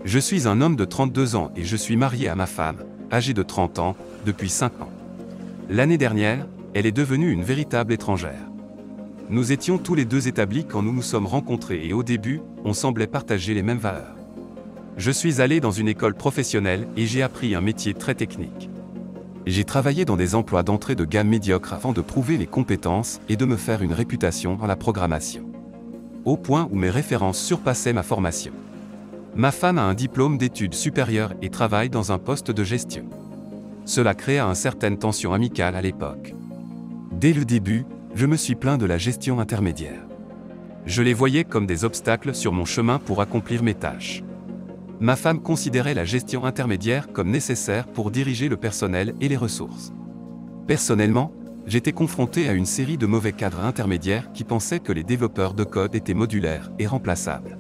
Je suis un homme de 32 ans et je suis marié à ma femme, âgée de 30 ans, depuis 5 ans. L'année dernière, elle est devenue une véritable étrangère. Nous étions tous les deux établis quand nous nous sommes rencontrés et au début, on semblait partager les mêmes valeurs. Je suis allé dans une école professionnelle et j'ai appris un métier très technique. J'ai travaillé dans des emplois d'entrée de gamme médiocres avant de prouver les compétences et de me faire une réputation dans la programmation. Au point où mes références surpassaient ma formation. Ma femme a un diplôme d'études supérieures et travaille dans un poste de gestion. Cela créa une certaine tension amicale à l'époque. Dès le début, je me suis plaint de la gestion intermédiaire. Je les voyais comme des obstacles sur mon chemin pour accomplir mes tâches. Ma femme considérait la gestion intermédiaire comme nécessaire pour diriger le personnel et les ressources. Personnellement, j'étais confronté à une série de mauvais cadres intermédiaires qui pensaient que les développeurs de code étaient modulaires et remplaçables.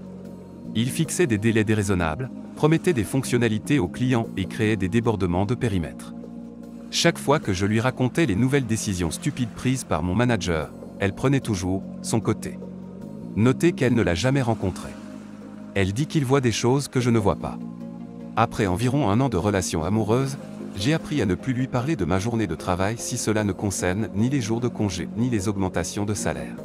Ils fixaient des délais déraisonnables, promettaient des fonctionnalités aux clients et créaient des débordements de périmètre. Chaque fois que je lui racontais les nouvelles décisions stupides prises par mon manager, elle prenait toujours son côté. Notez qu'elle ne l'a jamais rencontré. Elle dit qu'il voit des choses que je ne vois pas. Après environ 1 an de relation amoureuse, j'ai appris à ne plus lui parler de ma journée de travail si cela ne concerne ni les jours de congé ni les augmentations de salaire.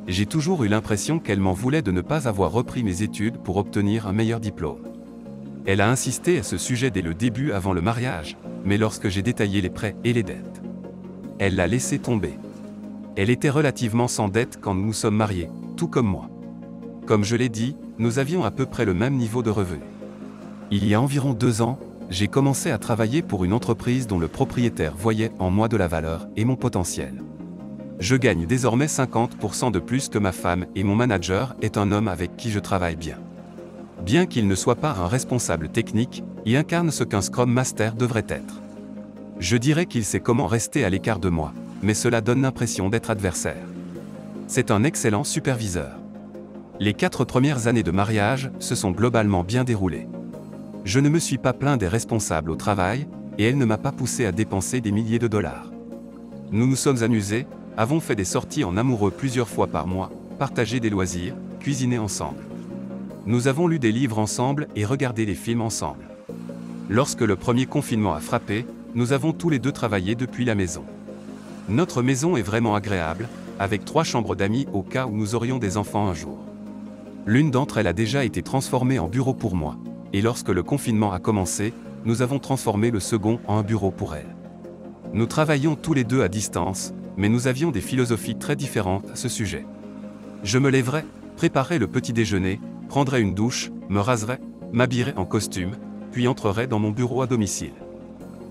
J'ai toujours eu l'impression qu'elle m'en voulait de ne pas avoir repris mes études pour obtenir un meilleur diplôme. Elle a insisté à ce sujet dès le début avant le mariage, mais lorsque j'ai détaillé les prêts et les dettes, elle l'a laissé tomber. Elle était relativement sans dette quand nous nous sommes mariés, tout comme moi. Comme je l'ai dit, nous avions à peu près le même niveau de revenus. Il y a environ 2 ans, j'ai commencé à travailler pour une entreprise dont le propriétaire voyait en moi de la valeur et mon potentiel. Je gagne désormais 50% de plus que ma femme et mon manager est un homme avec qui je travaille bien. Bien qu'il ne soit pas un responsable technique, il incarne ce qu'un Scrum Master devrait être. Je dirais qu'il sait comment rester à l'écart de moi, mais cela donne l'impression d'être adversaire. C'est un excellent superviseur. Les 4 premières années de mariage se sont globalement bien déroulées. Je ne me suis pas plaint des responsables au travail, et elle ne m'a pas poussé à dépenser des milliers de dollars. Nous nous sommes amusés, avons fait des sorties en amoureux plusieurs fois par mois, partagé des loisirs, cuisiné ensemble. Nous avons lu des livres ensemble et regardé des films ensemble. Lorsque le premier confinement a frappé, nous avons tous les deux travaillé depuis la maison. Notre maison est vraiment agréable, avec 3 chambres d'amis au cas où nous aurions des enfants un jour. L'une d'entre elles a déjà été transformée en bureau pour moi, et lorsque le confinement a commencé, nous avons transformé le second en un bureau pour elle. Nous travaillions tous les deux à distance, mais nous avions des philosophies très différentes à ce sujet. Je me lèverais, préparerais le petit déjeuner, prendrais une douche, me raserais, m'habillerais en costume, puis entrerais dans mon bureau à domicile.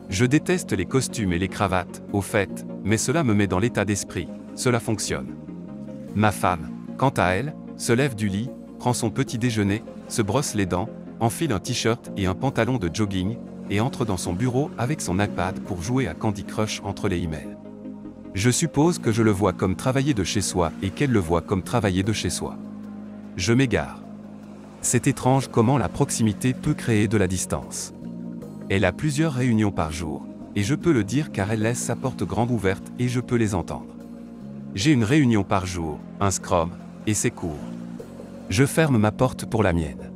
Je déteste les costumes et les cravates, au fait, mais cela me met dans l'état d'esprit, cela fonctionne. Ma femme, quant à elle, se lève du lit, prend son petit déjeuner, se brosse les dents, enfile un t-shirt et un pantalon de jogging, et entre dans son bureau avec son iPad pour jouer à Candy Crush entre les emails. Je suppose que je le vois comme travailler de chez soi et qu'elle le voit comme travailler de chez soi. Je m'égare. C'est étrange comment la proximité peut créer de la distance. Elle a plusieurs réunions par jour, et je peux le dire car elle laisse sa porte grande ouverte et je peux les entendre. J'ai une réunion par jour, un Scrum, et c'est court. Je ferme ma porte pour la mienne.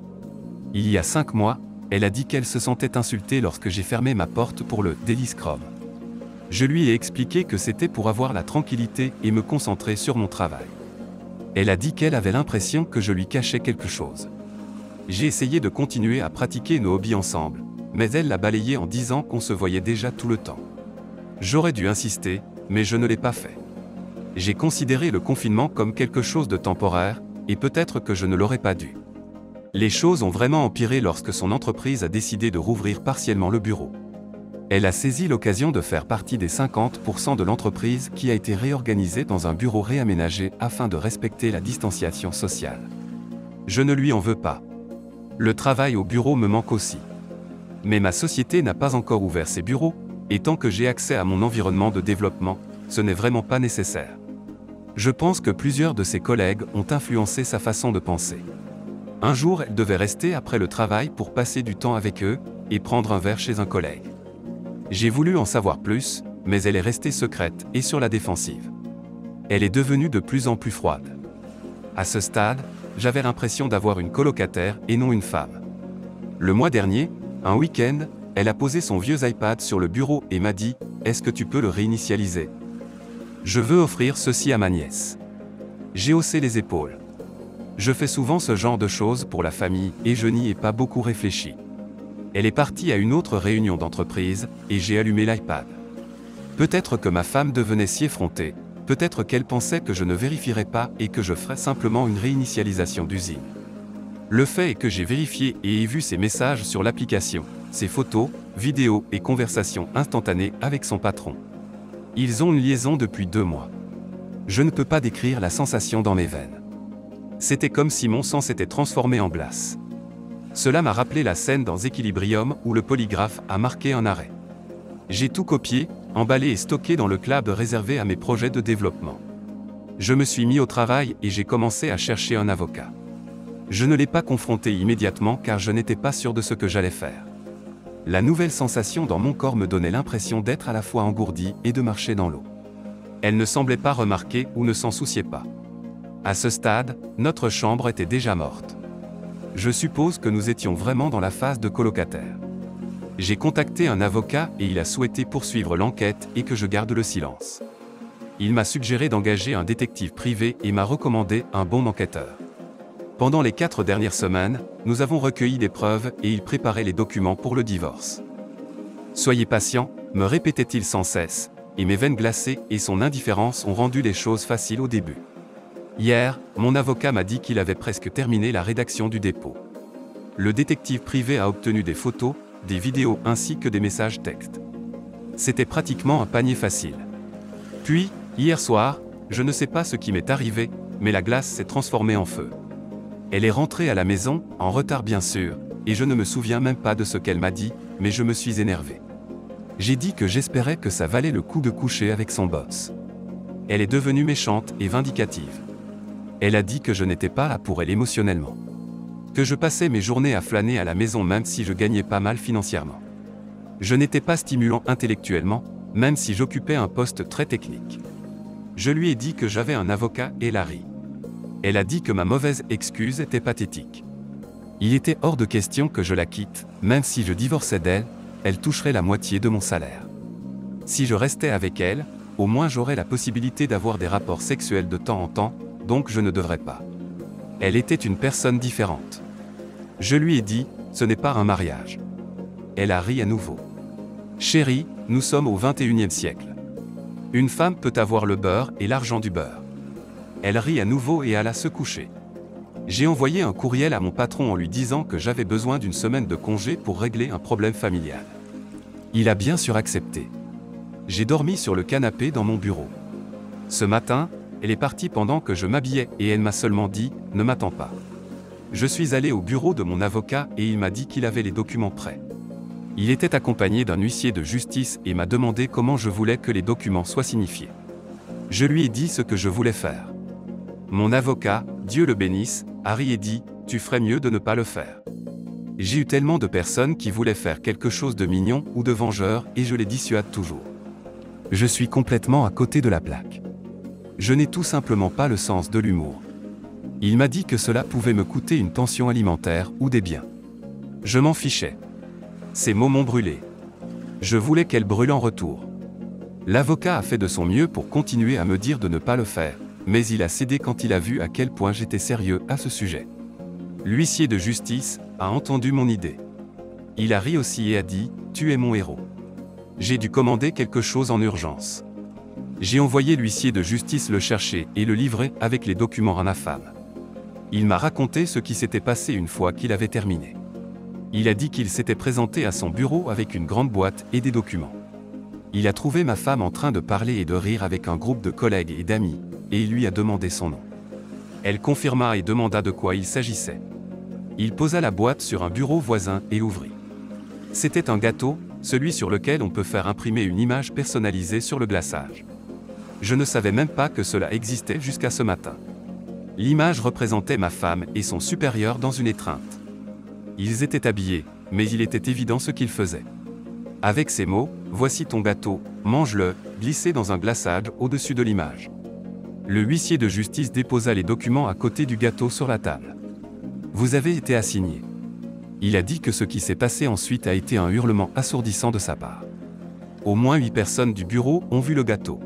Il y a 5 mois, elle a dit qu'elle se sentait insultée lorsque j'ai fermé ma porte pour le Daily Scrum. Je lui ai expliqué que c'était pour avoir la tranquillité et me concentrer sur mon travail. Elle a dit qu'elle avait l'impression que je lui cachais quelque chose. J'ai essayé de continuer à pratiquer nos hobbies ensemble, mais elle l'a balayé en disant qu'on se voyait déjà tout le temps. J'aurais dû insister, mais je ne l'ai pas fait. J'ai considéré le confinement comme quelque chose de temporaire, et peut-être que je ne l'aurais pas dû. Les choses ont vraiment empiré lorsque son entreprise a décidé de rouvrir partiellement le bureau. Elle a saisi l'occasion de faire partie des 50% de l'entreprise qui a été réorganisée dans un bureau réaménagé afin de respecter la distanciation sociale. Je ne lui en veux pas. Le travail au bureau me manque aussi. Mais ma société n'a pas encore ouvert ses bureaux, et tant que j'ai accès à mon environnement de développement, ce n'est vraiment pas nécessaire. Je pense que plusieurs de ses collègues ont influencé sa façon de penser. Un jour, elle devait rester après le travail pour passer du temps avec eux et prendre un verre chez un collègue. J'ai voulu en savoir plus, mais elle est restée secrète et sur la défensive. Elle est devenue de plus en plus froide. À ce stade, j'avais l'impression d'avoir une colocataire et non une femme. Le mois dernier, un week-end, elle a posé son vieux iPad sur le bureau et m'a dit « Est-ce que tu peux le réinitialiser ? Je veux offrir ceci à ma nièce. » J'ai haussé les épaules. Je fais souvent ce genre de choses pour la famille et je n'y ai pas beaucoup réfléchi. Elle est partie à une autre réunion d'entreprise et j'ai allumé l'iPad. Peut-être que ma femme devenait si effrontée, peut-être qu'elle pensait que je ne vérifierais pas et que je ferais simplement une réinitialisation d'usine. Le fait est que j'ai vérifié et ai vu ses messages sur l'application, ses photos, vidéos et conversations instantanées avec son patron. Ils ont une liaison depuis 2 mois. Je ne peux pas décrire la sensation dans mes veines. C'était comme si mon sang s'était transformé en glace. Cela m'a rappelé la scène dans Equilibrium où le polygraphe a marqué un arrêt. J'ai tout copié, emballé et stocké dans le cloud réservé à mes projets de développement. Je me suis mis au travail et j'ai commencé à chercher un avocat. Je ne l'ai pas confronté immédiatement car je n'étais pas sûr de ce que j'allais faire. La nouvelle sensation dans mon corps me donnait l'impression d'être à la fois engourdi et de marcher dans l'eau. Elle ne semblait pas remarquer ou ne s'en souciait pas. À ce stade, notre chambre était déjà morte. Je suppose que nous étions vraiment dans la phase de colocataire. J'ai contacté un avocat et il a souhaité poursuivre l'enquête et que je garde le silence. Il m'a suggéré d'engager un détective privé et m'a recommandé un bon enquêteur. Pendant les 4 dernières semaines, nous avons recueilli des preuves et il préparait les documents pour le divorce. Soyez patient, me répétait-il sans cesse, et mes veines glacées et son indifférence ont rendu les choses faciles au début. Hier, mon avocat m'a dit qu'il avait presque terminé la rédaction du dépôt. Le détective privé a obtenu des photos, des vidéos ainsi que des messages textes. C'était pratiquement un panier facile. Puis, hier soir, je ne sais pas ce qui m'est arrivé, mais la glace s'est transformée en feu. Elle est rentrée à la maison, en retard bien sûr, et je ne me souviens même pas de ce qu'elle m'a dit, mais je me suis énervé. J'ai dit que j'espérais que ça valait le coup de coucher avec son boss. Elle est devenue méchante et vindicative. Elle a dit que je n'étais pas là pour elle émotionnellement. Que je passais mes journées à flâner à la maison même si je gagnais pas mal financièrement. Je n'étais pas stimulant intellectuellement, même si j'occupais un poste très technique. Je lui ai dit que j'avais un avocat et elle a ri. Elle a dit que ma mauvaise excuse était pathétique. Il était hors de question que je la quitte, même si je divorçais d'elle, elle toucherait la moitié de mon salaire. Si je restais avec elle, au moins j'aurais la possibilité d'avoir des rapports sexuels de temps en temps, donc je ne devrais pas. Elle était une personne différente. Je lui ai dit, ce n'est pas un mariage. Elle a ri à nouveau. Chérie, nous sommes au XXIe siècle. Une femme peut avoir le beurre et l'argent du beurre. Elle rit à nouveau et alla se coucher. J'ai envoyé un courriel à mon patron en lui disant que j'avais besoin d'une semaine de congé pour régler un problème familial. Il a bien sûr accepté. J'ai dormi sur le canapé dans mon bureau. Ce matin, elle est partie pendant que je m'habillais et elle m'a seulement dit « Ne m'attends pas ». Je suis allé au bureau de mon avocat et il m'a dit qu'il avait les documents prêts. Il était accompagné d'un huissier de justice et m'a demandé comment je voulais que les documents soient signifiés. Je lui ai dit ce que je voulais faire. Mon avocat, Dieu le bénisse, a ri et dit « Tu ferais mieux de ne pas le faire ». J'ai eu tellement de personnes qui voulaient faire quelque chose de mignon ou de vengeur et je les dissuade toujours. Je suis complètement à côté de la plaque. Je n'ai tout simplement pas le sens de l'humour. Il m'a dit que cela pouvait me coûter une pension alimentaire ou des biens. Je m'en fichais. Ces mots m'ont brûlé. Je voulais qu'elle brûle en retour. L'avocat a fait de son mieux pour continuer à me dire de ne pas le faire, mais il a cédé quand il a vu à quel point j'étais sérieux à ce sujet. L'huissier de justice a entendu mon idée. Il a ri aussi et a dit « Tu es mon héros ». J'ai dû commander quelque chose en urgence. J'ai envoyé l'huissier de justice le chercher et le livrer avec les documents à ma femme. Il m'a raconté ce qui s'était passé une fois qu'il avait terminé. Il a dit qu'il s'était présenté à son bureau avec une grande boîte et des documents. Il a trouvé ma femme en train de parler et de rire avec un groupe de collègues et d'amis, et il lui a demandé son nom. Elle confirma et demanda de quoi il s'agissait. Il posa la boîte sur un bureau voisin et ouvrit. C'était un gâteau, celui sur lequel on peut faire imprimer une image personnalisée sur le glaçage. Je ne savais même pas que cela existait jusqu'à ce matin. L'image représentait ma femme et son supérieur dans une étreinte. Ils étaient habillés, mais il était évident ce qu'ils faisaient. Avec ces mots, « Voici ton gâteau, mange-le », glissé dans un glaçage au-dessus de l'image. Le huissier de justice déposa les documents à côté du gâteau sur la table. « Vous avez été assigné. Il a dit que ce qui s'est passé ensuite a été un hurlement assourdissant de sa part. Au moins 8 personnes du bureau ont vu le gâteau.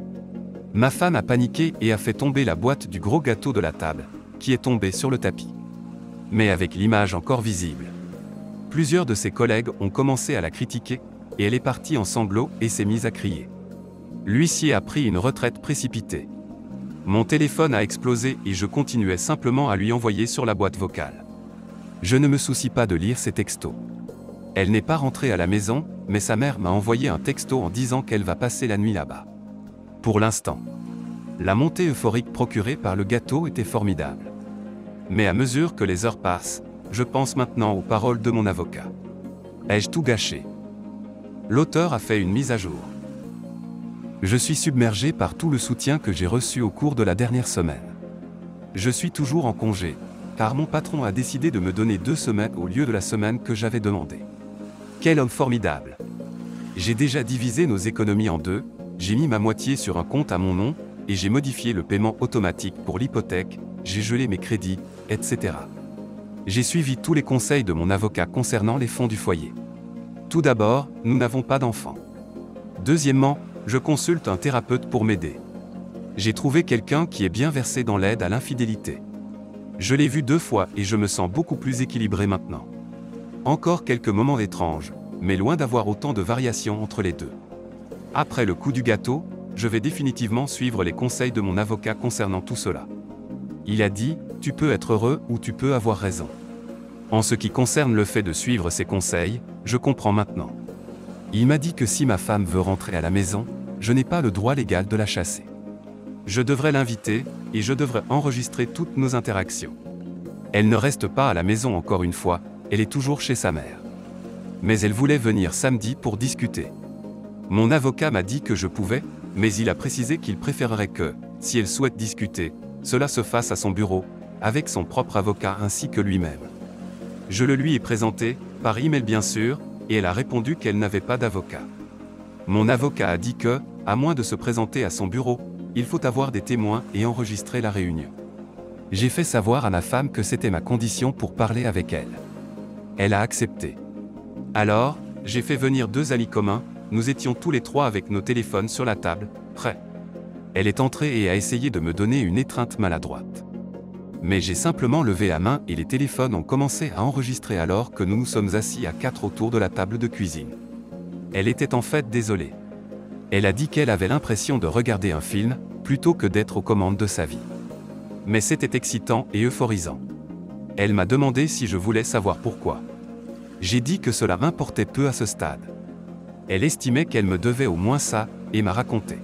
Ma femme a paniqué et a fait tomber la boîte du gros gâteau de la table, qui est tombée sur le tapis. Mais avec l'image encore visible. Plusieurs de ses collègues ont commencé à la critiquer, et elle est partie en sanglots et s'est mise à crier. L'huissier a pris une retraite précipitée. Mon téléphone a explosé et je continuais simplement à lui envoyer sur la boîte vocale. Je ne me soucie pas de lire ses textos. Elle n'est pas rentrée à la maison, mais sa mère m'a envoyé un texto en disant qu'elle va passer la nuit là-bas. Pour l'instant, la montée euphorique procurée par le gâteau était formidable. Mais à mesure que les heures passent, je pense maintenant aux paroles de mon avocat. Ai-je tout gâché? L'auteur a fait une mise à jour. Je suis submergé par tout le soutien que j'ai reçu au cours de la dernière semaine. Je suis toujours en congé, car mon patron a décidé de me donner 2 semaines au lieu de la semaine que j'avais demandé. Quel homme formidable! J'ai déjà divisé nos économies en 2, j'ai mis ma moitié sur un compte à mon nom, et j'ai modifié le paiement automatique pour l'hypothèque, j'ai gelé mes crédits, etc. J'ai suivi tous les conseils de mon avocat concernant les fonds du foyer. Tout d'abord, nous n'avons pas d'enfants. Deuxièmement, je consulte un thérapeute pour m'aider. J'ai trouvé quelqu'un qui est bien versé dans l'aide à l'infidélité. Je l'ai vu 2 fois et je me sens beaucoup plus équilibré maintenant. Encore quelques moments étranges, mais loin d'avoir autant de variations entre les deux. Après le coup du gâteau, je vais définitivement suivre les conseils de mon avocat concernant tout cela. Il a dit, tu peux être heureux ou tu peux avoir raison. En ce qui concerne le fait de suivre ses conseils, je comprends maintenant. Il m'a dit que si ma femme veut rentrer à la maison, je n'ai pas le droit légal de la chasser. Je devrais l'inviter, et je devrais enregistrer toutes nos interactions. Elle ne reste pas à la maison encore une fois, elle est toujours chez sa mère. Mais elle voulait venir samedi pour discuter. Mon avocat m'a dit que je pouvais, mais il a précisé qu'il préférerait que, si elle souhaite discuter, cela se fasse à son bureau, avec son propre avocat ainsi que lui-même. Je le lui ai présenté, par email bien sûr, et elle a répondu qu'elle n'avait pas d'avocat. Mon avocat a dit que, à moins de se présenter à son bureau, il faut avoir des témoins et enregistrer la réunion. J'ai fait savoir à ma femme que c'était ma condition pour parler avec elle. Elle a accepté. Alors, j'ai fait venir 2 amis communs, nous étions tous les 3 avec nos téléphones sur la table, prêts. Elle est entrée et a essayé de me donner une étreinte maladroite. Mais j'ai simplement levé la main et les téléphones ont commencé à enregistrer alors que nous nous sommes assis à 4 autour de la table de cuisine. Elle était en fait désolée. Elle a dit qu'elle avait l'impression de regarder un film, plutôt que d'être aux commandes de sa vie. Mais c'était excitant et euphorisant. Elle m'a demandé si je voulais savoir pourquoi. J'ai dit que cela m'importait peu à ce stade. Elle estimait qu'elle me devait au moins ça, et m'a raconté.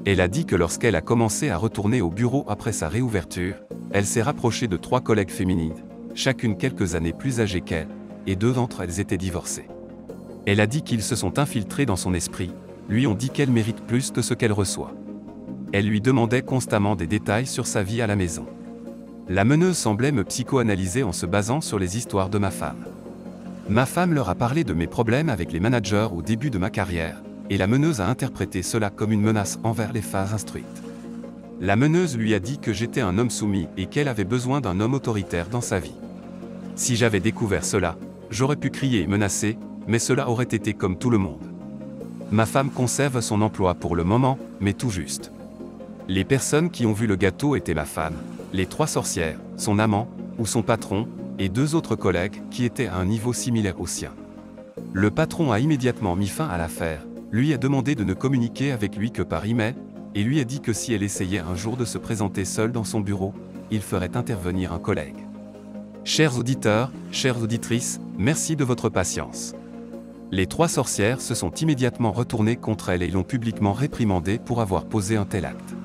Elle a dit que lorsqu'elle a commencé à retourner au bureau après sa réouverture, elle s'est rapprochée de 3 collègues féminines, chacune quelques années plus âgées qu'elle, et 2 d'entre elles étaient divorcées. Elle a dit qu'ils se sont infiltrés dans son esprit, lui ont dit qu'elle mérite plus que ce qu'elle reçoit. Elle lui demandait constamment des détails sur sa vie à la maison. La meneuse semblait me psychoanalyser en se basant sur les histoires de ma femme. Ma femme leur a parlé de mes problèmes avec les managers au début de ma carrière, et la meneuse a interprété cela comme une menace envers les femmes instruites. La meneuse lui a dit que j'étais un homme soumis et qu'elle avait besoin d'un homme autoritaire dans sa vie. Si j'avais découvert cela, j'aurais pu crier et menacer, mais cela aurait été comme tout le monde. Ma femme conserve son emploi pour le moment, mais tout juste. Les personnes qui ont vu le gâteau étaient ma femme, les 3 sorcières, son amant, ou son patron, et 2 autres collègues qui étaient à un niveau similaire au sien. Le patron a immédiatement mis fin à l'affaire, lui a demandé de ne communiquer avec lui que par email, et lui a dit que si elle essayait un jour de se présenter seule dans son bureau, il ferait intervenir un collègue. Chers auditeurs, chères auditrices, merci de votre patience. Les 3 sorcières se sont immédiatement retournées contre elle et l'ont publiquement réprimandée pour avoir posé un tel acte.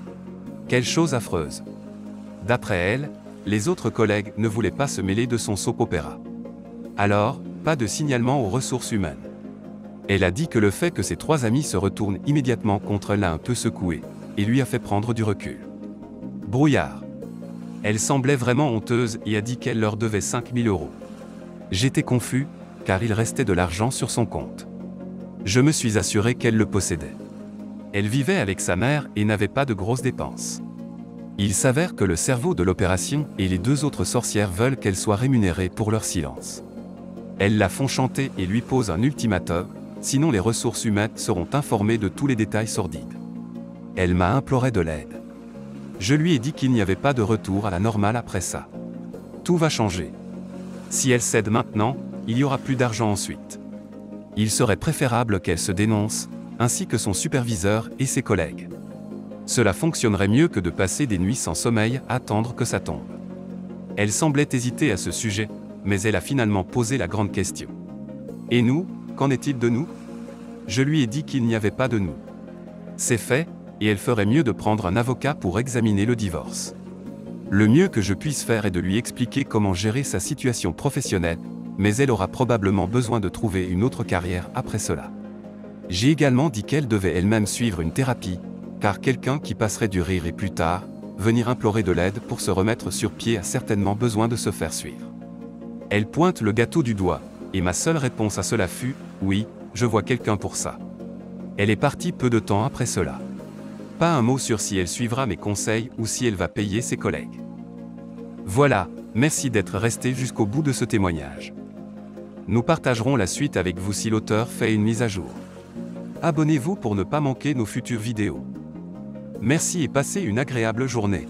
Quelle chose affreuse! D'après elle, les autres collègues ne voulaient pas se mêler de son soap opéra. Alors, pas de signalement aux ressources humaines. Elle a dit que le fait que ses 3 amis se retournent immédiatement contre elle l'a un peu secoué, et lui a fait prendre du recul. Brouillard. Elle semblait vraiment honteuse et a dit qu'elle leur devait 5 000 €. J'étais confus, car il restait de l'argent sur son compte. Je me suis assuré qu'elle le possédait. Elle vivait avec sa mère et n'avait pas de grosses dépenses. Il s'avère que le cerveau de l'opération et les 2 autres sorcières veulent qu'elle soit rémunérée pour leur silence. Elles la font chanter et lui posent un ultimatum, sinon les ressources humaines seront informées de tous les détails sordides. Elle m'a imploré de l'aide. Je lui ai dit qu'il n'y avait pas de retour à la normale après ça. Tout va changer. Si elle cède maintenant, il y aura plus d'argent ensuite. Il serait préférable qu'elle se dénonce, ainsi que son superviseur et ses collègues. Cela fonctionnerait mieux que de passer des nuits sans sommeil à attendre que ça tombe. Elle semblait hésiter à ce sujet, mais elle a finalement posé la grande question. Et nous, qu'en est-il de nous? Je lui ai dit qu'il n'y avait pas de nous. C'est fait, et elle ferait mieux de prendre un avocat pour examiner le divorce. Le mieux que je puisse faire est de lui expliquer comment gérer sa situation professionnelle, mais elle aura probablement besoin de trouver une autre carrière après cela. J'ai également dit qu'elle devait elle-même suivre une thérapie, car quelqu'un qui passerait du rire et plus tard, venir implorer de l'aide pour se remettre sur pied a certainement besoin de se faire suivre. Elle pointe le gâteau du doigt, et ma seule réponse à cela fut « Oui, je vois quelqu'un pour ça ». Elle est partie peu de temps après cela. Pas un mot sur si elle suivra mes conseils ou si elle va payer ses collègues. Voilà, merci d'être resté jusqu'au bout de ce témoignage. Nous partagerons la suite avec vous si l'auteur fait une mise à jour. Abonnez-vous pour ne pas manquer nos futures vidéos. Merci et passez une agréable journée.